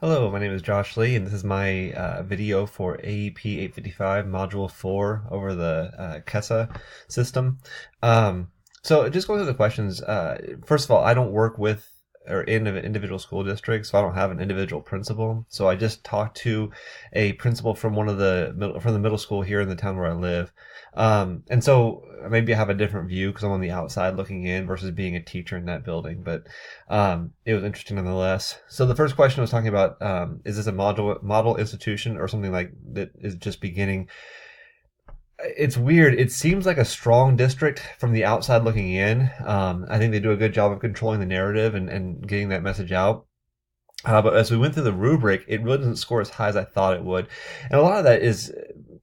Hello, my name is Josh Lee, and this is my video for AEP 855 Module 4 over the KESA system. Um, so just going through the questions, first of all, I don't work with or in an individual school district, so I don't have an individual principal. So I just talked to a principal from from the middle school here in the town where I live. And so maybe I have a different view because I'm on the outside looking in versus being a teacher in that building. But it was interesting nonetheless. So the first question was talking about is this a model institution or something like that is just beginning? It's weird. It seems like a strong district from the outside looking in. I think they do a good job of controlling the narrative and getting that message out. But as we went through the rubric, it really doesn't score as high as I thought it would. And a lot of that is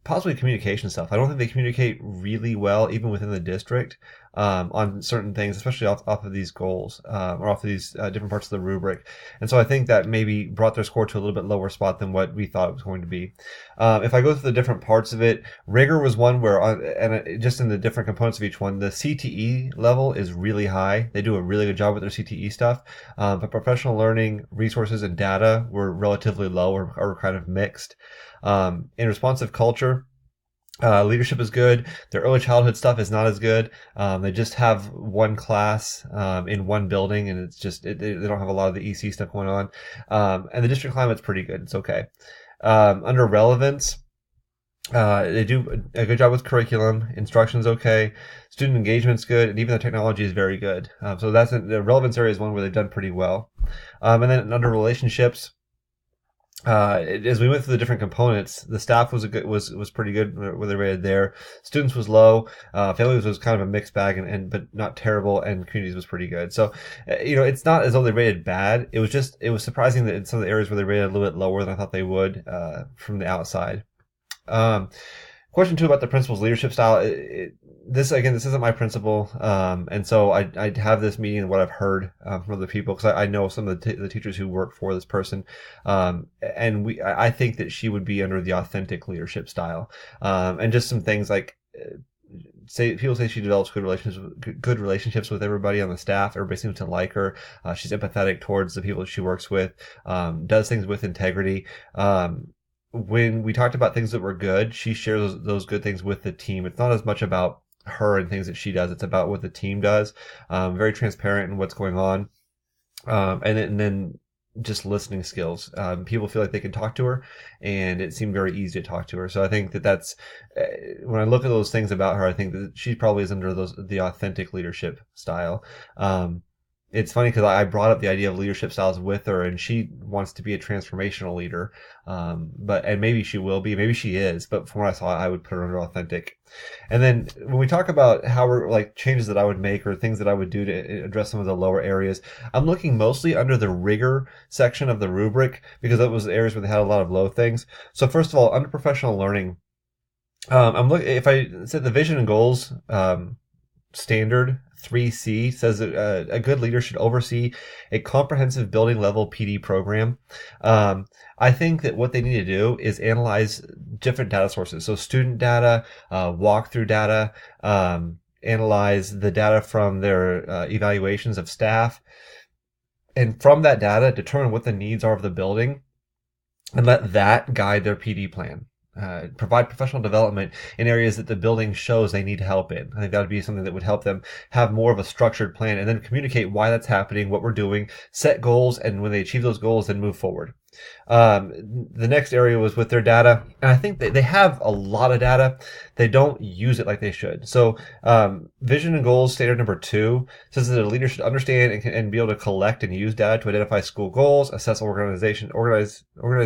possibly communication stuff. I don't think they communicate really well, even within the district, on certain things, especially off of these goals, or off of these different parts of the rubric. And so I think that maybe brought their score to a little bit lower spot than what we thought it was going to be. If I go through the different parts of it, rigor was one where, just in the different components of each one, the CTE level is really high. They do a really good job with their CTE stuff. But professional learning, resources, and data were relatively low or kind of mixed. In responsive culture, leadership is good. Their early childhood stuff is not as good. They just have one class in one building, and it's just they don't have a lot of the EC stuff going on. And the district climate's pretty good. It's okay. Under relevance, they do a good job with curriculum. Instruction's okay. Student engagement's good, and even the technology is very good. So the relevance area is one where they've done pretty well. And then under relationships, as we went through the different components, the staff was pretty good where they rated there. Students was low. Families was kind of a mixed bag, but not terrible, and communities was pretty good. So, it's not as though they rated bad. It was surprising that in some of the areas where they rated a little bit lower than I thought they would from the outside. Question two about the principal's leadership style. This isn't my principal, and so I have this meeting and what I've heard from other people because I know some of the teachers who work for this person, and I think that she would be under the authentic leadership style, and just some things like. People say she develops good relationships with everybody on the staff. Everybody seems to like her. She's empathetic towards the people she works with. Does things with integrity. When we talked about things that were good, she shares those good things with the team. It's not as much about her and things that she does. It's about what the team does. Very transparent in what's going on. And then just listening skills. People feel like they can talk to her, and it seemed very easy to talk to her. So I think that's when I look at those things about her, I think that she probably is under the authentic leadership style. It's funny because I brought up the idea of leadership styles with her, and she wants to be a transformational leader. And maybe she will be, maybe she is, but from what I saw, I would put her under authentic. And then when we talk about how we're like changes that I would make or things that I would do to address some of the lower areas, I'm looking mostly under the rigor section of the rubric because that was the areas where they had a lot of low things. So first of all, under professional learning, I'm looking, if I set the vision and goals, standard 3C says that a good leader should oversee a comprehensive building level PD program. I think that what they need to do is analyze different data sources. So student data, walkthrough data, analyze the data from their evaluations of staff. And from that data, determine what the needs are of the building and let that guide their PD plan. Provide professional development in areas that the building shows they need help in. I think that would be something that would help them have more of a structured plan and then communicate why that's happening, what we're doing, set goals, and when they achieve those goals, then move forward. The next area was with their data, and I think they have a lot of data. They don't use it like they should. So, vision and goals standard number 2 says that a leader should understand and be able to collect and use data to identify school goals, assess organize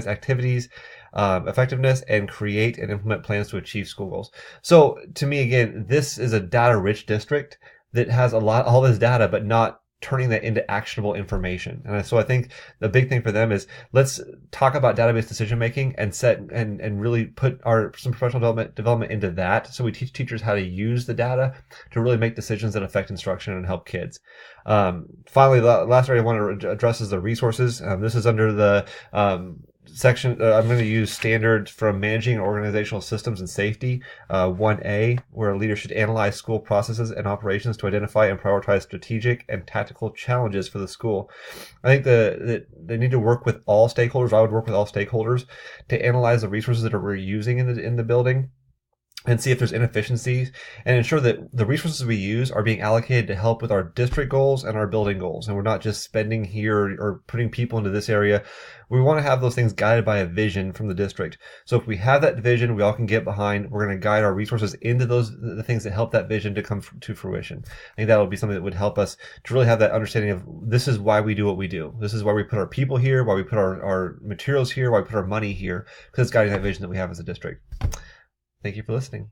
activities, effectiveness, and create and implement plans to achieve school goals. So to me, again, this is a data-rich district that has all this data, but not turning that into actionable information. And so I think the big thing for them is let's talk about database decision making and set and really put some professional development into that. So we teach teachers how to use the data to really make decisions that affect instruction and help kids. Finally, the last area I want to address is the resources. This is under the section, I'm going to use standards from managing organizational systems and safety. 1A, where a leader should analyze school processes and operations to identify and prioritize strategic and tactical challenges for the school. I think that they need to work with all stakeholders. I would work with all stakeholders to analyze the resources that we're using in the building and see if there's inefficiencies and ensure that the resources we use are being allocated to help with our district goals and our building goals. And we're not just spending here or putting people into this area. We want to have those things guided by a vision from the district. So if we have that vision, we all can get behind, we're going to guide our resources into the things that help that vision to come to fruition. I think that would be something that would help us to really have that understanding of this is why we do what we do. This is why we put our people here, why we put our materials here, why we put our money here, because it's guiding that vision that we have as a district. Thank you for listening.